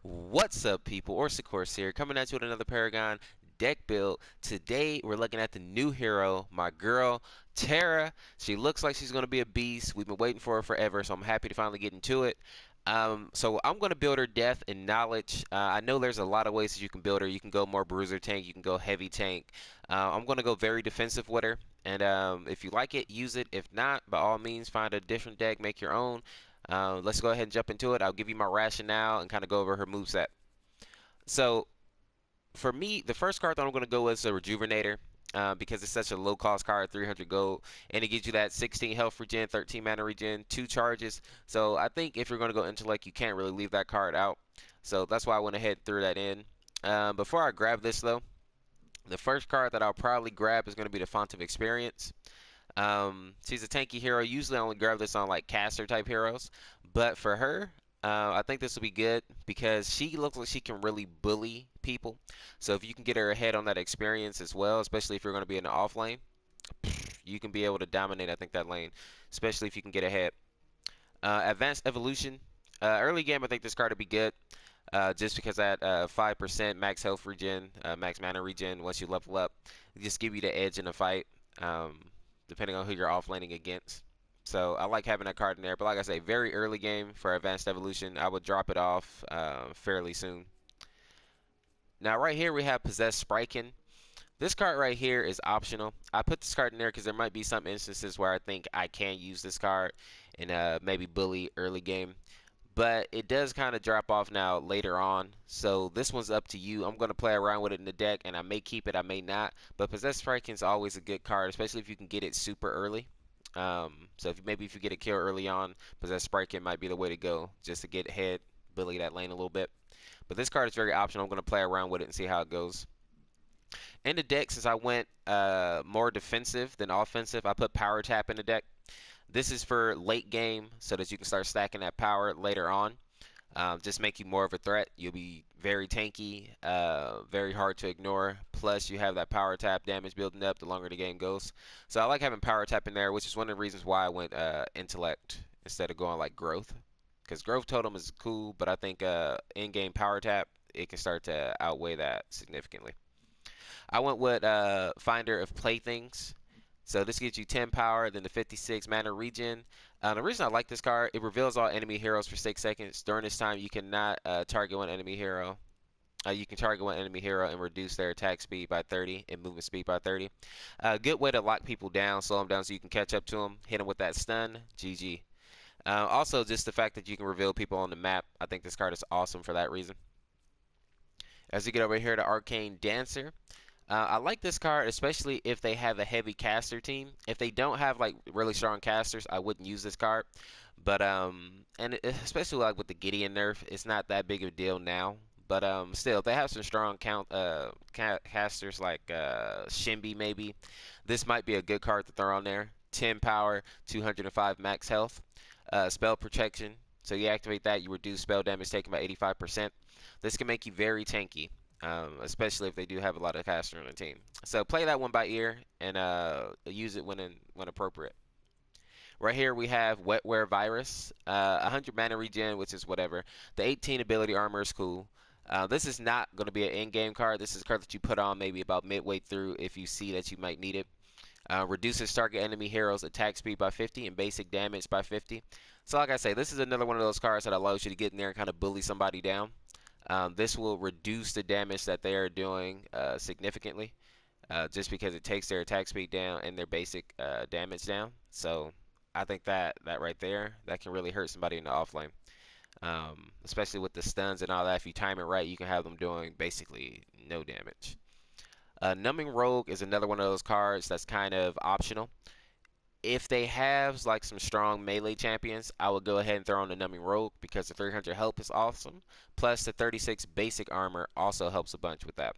What's up, people? Orsicourse here, coming at you with another Paragon deck build. Today, we're looking at the new hero, my girl, Terra. She looks like she's going to be a beast. We've been waiting for her forever, so I'm happy to finally get into it. So I'm going to build her Death and Knowledge. I know there's a lot of ways that you can build her. You can go more Bruiser tank, you can go heavy tank. I'm going to go very defensive with her. And if you like it, use it. If not, by all means, find a different deck, make your own. Let's go ahead and jump into it. I'll give you my rationale and kind of go over her moveset. So, for me, the first card that I'm going to go with is a Rejuvenator. Because it's such a low cost card, 300 gold, and it gives you that 16 health regen, 13 mana regen, 2 charges. So I think if you're going to go Intellect, you can't really leave that card out. So that's why I went ahead and threw that in. Before I grab this, though, the first card that I'll probably grab is going to be the Font of Experience. She's a tanky hero. Usually I only grab this on like caster type heroes, but for her, I think this will be good because she looks like she can really bully people. So if you can get her ahead on that experience as well, especially if you're going to be in the off lane, you can be able to dominate, I think, that lane, especially if you can get ahead. Advanced Evolution. Early game, I think this card would be good. Just because at 5% max health regen, max mana regen once you level up, just give you the edge in the fight. Depending on who you're offlaning against. So I like having that card in there. But like I say, very early game for Advanced Evolution. I would drop it off fairly soon. Now right here we have Possessed Spriken. This card right here is optional. I put this card in there because there might be some instances where I think I can use this card and maybe bully early game. But it does kind of drop off now later on. So this one's up to you. I'm going to play around with it in the deck, and I may keep it, I may not. But Possessed Spriken is always a good card, especially if you can get it super early. So maybe if you get a kill early on, Possessed Spriken might be the way to go, just to get ahead, bully that lane a little bit. But this card is very optional. I'm going to play around with it and see how it goes. In the deck, since I went more defensive than offensive, I put Power Tap in the deck. This is for late game so that you can start stacking that power later on. Just make you more of a threat. You'll be very tanky, very hard to ignore. Plus, you have that power tap damage building up the longer the game goes. So I like having power tap in there, which is one of the reasons why I went intellect instead of going like growth. Because growth totem is cool, but I think in-game power tap, it can start to outweigh that significantly. I went with Finder of Playthings. So this gives you 10 power, then the 56 mana regen. The reason I like this card, it reveals all enemy heroes for 6 seconds. During this time, you cannot target one enemy hero. You can target one enemy hero and reduce their attack speed by 30 and movement speed by 30. Good way to lock people down, slow them down so you can catch up to them. Hit them with that stun. GG. Also, just the fact that you can reveal people on the map. I think this card is awesome for that reason. As you get over here to Arcane Dancer. I like this card, especially if they have a heavy caster team. If they don't have like really strong casters, I wouldn't use this card. But especially like with the Gideon nerf, it's not that big of a deal now. But still, if they have some strong casters like Shimby maybe, this might be a good card to throw on there. 10 power, 205 max health, spell protection. So you activate that, you reduce spell damage taken by 85%. This can make you very tanky. Especially if they do have a lot of caster on the team. So play that one by ear and use it when appropriate. Right here we have Wetware Virus, 100 mana regen, which is whatever. The 18 ability armor is cool. This is not going to be an in-game card. This is a card that you put on maybe about midway through if you see that you might need it. Reduces target enemy heroes attack speed by 50 and basic damage by 50. So like I say, this is another one of those cards that allows you to get in there and kind of bully somebody down. This will reduce the damage that they are doing significantly, just because it takes their attack speed down and their basic damage down. So I think that right there, that can really hurt somebody in the offlane, especially with the stuns and all that. If you time it right, you can have them doing basically no damage. Numbing Rogue is another one of those cards that's kind of optional. If they have like some strong melee champions, I would go ahead and throw on the Numbing Rogue because the 300 health is awesome. Plus the 36 basic armor also helps a bunch with that.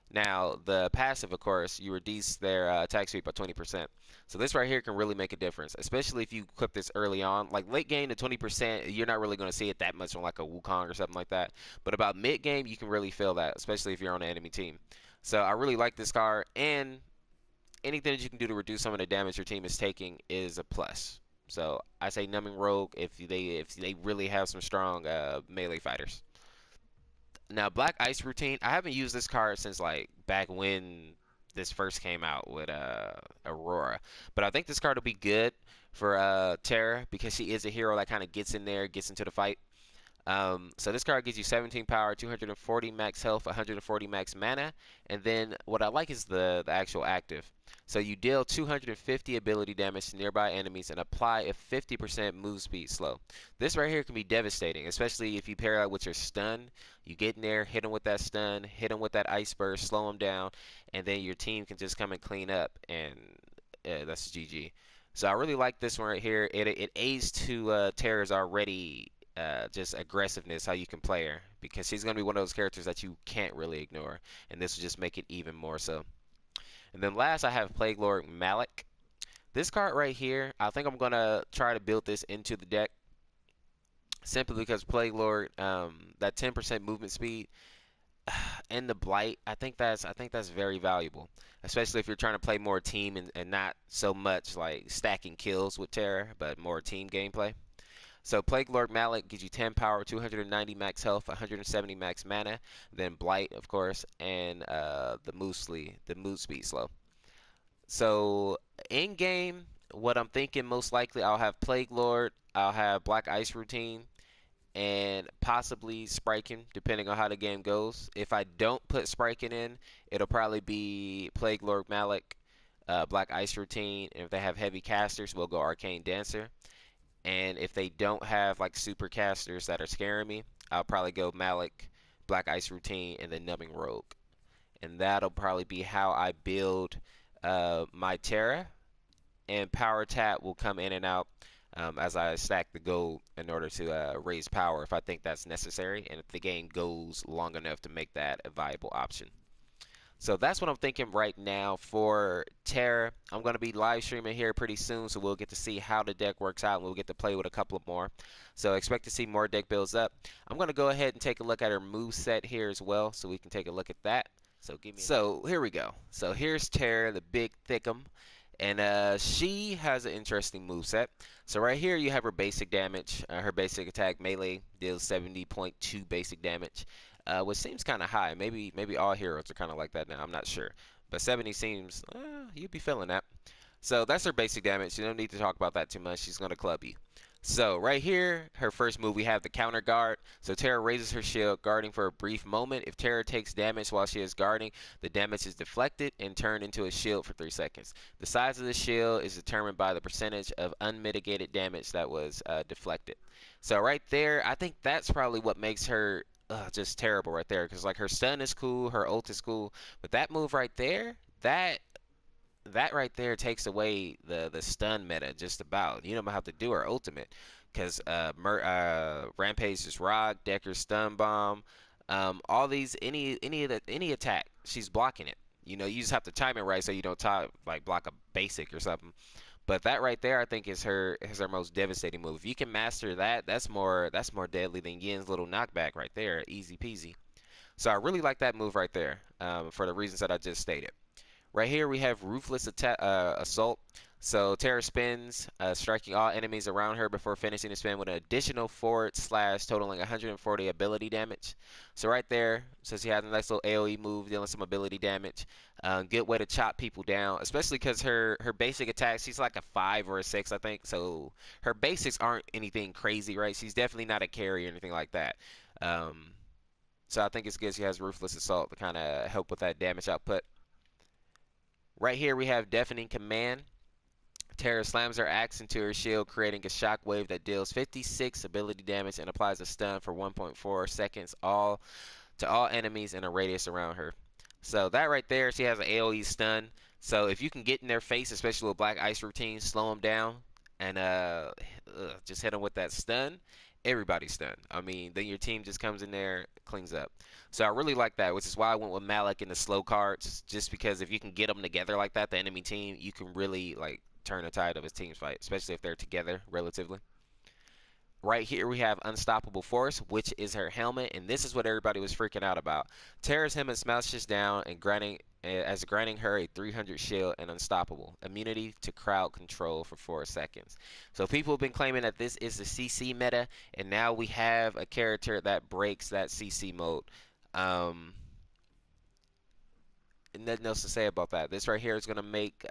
Now the passive, of course, you reduce their attack speed by 20%. So this right here can really make a difference, especially if you equip this early on. Like late game, the 20%, you're not really going to see it that much on like a Wukong or something like that. But about mid game, you can really feel that, especially if you're on an enemy team. So I really like this card, and anything that you can do to reduce some of the damage your team is taking is a plus. So I say Numbing Rogue if they really have some strong melee fighters. Now, Black Ice Routine, I haven't used this card since like back when this first came out with Aurora. But I think this card will be good for Terra because she is a hero that kind of gets in there, gets into the fight. So this card gives you 17 power, 240 max health, 140 max mana, and then what I like is the actual active. So you deal 250 ability damage to nearby enemies and apply a 50% move speed slow. This right here can be devastating, especially if you pair that with your stun. You get in there, hit them with that stun, hit them with that ice burst, slow them down, and then your team can just come and clean up, and that's GG. So I really like this one right here. It aids to Terra's already just aggressiveness, how you can play her, because she's going to be one of those characters that you can't really ignore, and this will just make it even more so. And then last, I have Plague Lord Malik. This card right here, I think I'm going to try to build this into the deck, simply because Plague Lord, that 10% movement speed and the blight, I think that's very valuable, especially if you're trying to play more team and not so much like stacking kills with Terra, but more team gameplay. So Plague Lord Malik gives you 10 power, 290 max health, 170 max mana, then Blight, of course, and the mood speed slow. So in game, what I'm thinking most likely I'll have Plague Lord, I'll have Black Ice Routine, and possibly Spriken, depending on how the game goes. If I don't put Spriken in, it'll probably be Plague Lord Malik, Black Ice Routine, and if they have heavy casters, we'll go Arcane Dancer. And if they don't have like super casters that are scaring me, I'll probably go Malik, Black Ice Routine, and then Numbing Rogue. And that'll probably be how I build my Terra. And Power Tap will come in and out as I stack the gold in order to raise power if I think that's necessary, and if the game goes long enough to make that a viable option. So that's what I'm thinking right now for Terra. I'm going to be live streaming here pretty soon, so we'll get to see how the deck works out, and we'll get to play with a couple of more. So expect to see more deck builds up. I'm going to go ahead and take a look at her move set here as well, so we can take a look at that. So here we go. So here's Terra, the big thickum, and she has an interesting move set. So right here you have her basic damage. Her basic attack melee deals 70.2 basic damage, which seems kind of high. Maybe all heroes are kind of like that now. I'm not sure, but 70 seems you'd be feeling that. So that's her basic damage. You don't need to talk about that too much. She's gonna club you. So right here, her first move, we have the counter guard. So Terra raises her shield, guarding for a brief moment. If Terra takes damage while she is guarding, the damage is deflected and turned into a shield for 3 seconds. The size of the shield is determined by the percentage of unmitigated damage that was deflected. So right there, I think that's probably what makes her just terrible right there. Because like her stun is cool, her ult is cool, but that move right there, that right there takes away the stun meta just about. You don't have to do her ultimate because Rampage is rock, Decker stun bomb, all these any attack she's blocking it. You just have to time it right so you don't like block a basic or something. But that right there, I think is her most devastating move. If you can master that, that's more deadly than Yin's little knockback right there, easy peasy. So I really like that move right there for the reasons that I just stated. Right here we have Ruthless Assault. So Terra spins, striking all enemies around her before finishing the spin with an additional forward slash totaling 140 ability damage. So right there, since she has a nice little AoE move dealing some ability damage, good way to chop people down, especially because her basic attack, she's like a 5 or a 6, I think. So her basics aren't anything crazy, right? She's definitely not a carry or anything like that. So I think it's good she has Ruthless Assault to kind of help with that damage output. Right here we have Deafening Command. Terra slams her axe into her shield, creating a shockwave that deals 56 ability damage and applies a stun for 1.4 seconds to all enemies in a radius around her. So that right there, she has an AoE stun. So if you can get in their face, especially with Black Ice Routine, slow them down and just hit them with that stun, everybody's stunned. I mean, then your team just comes in there, cleans up. So I really like that, which is why I went with Malik in the slow cards, just because if you can get them together like that, the enemy team, you can really like turn the tide of his team's fight, especially if they're together relatively. Right here we have Unstoppable Force, which is her helmet, and this is what everybody was freaking out about. Terra's helmet smashes down and granting her a 300 shield and unstoppable immunity to crowd control for 4 seconds. So people have been claiming that this is the CC meta, and now we have a character that breaks that CC mode. Um, Nothing else to say about that. This right here is going to make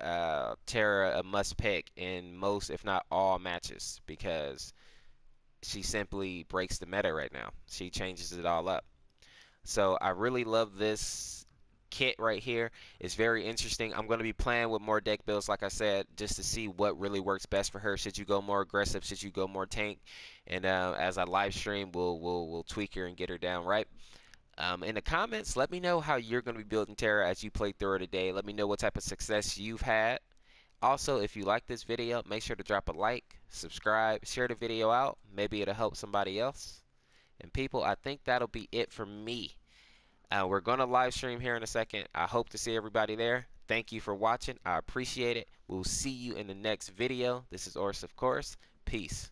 Terra a must pick in most, if not all, matches because she simply breaks the meta right now. She changes it all up. So I really love this kit right here. It's very interesting. I'm going to be playing with more deck builds, like I said, just to see what really works best for her. Should you go more aggressive? Should you go more tank? And as I live stream, we'll tweak her and get her down right. In the comments, let me know how you're going to be building Terra as you play through her today. Let me know what type of success you've had. Also, if you like this video, make sure to drop a like, subscribe, share the video out. Maybe it'll help somebody else. And people, I think that'll be it for me. We're going to live stream here in a second. I hope to see everybody there. Thank you for watching. I appreciate it. We'll see you in the next video. This is Ors, of course. Peace.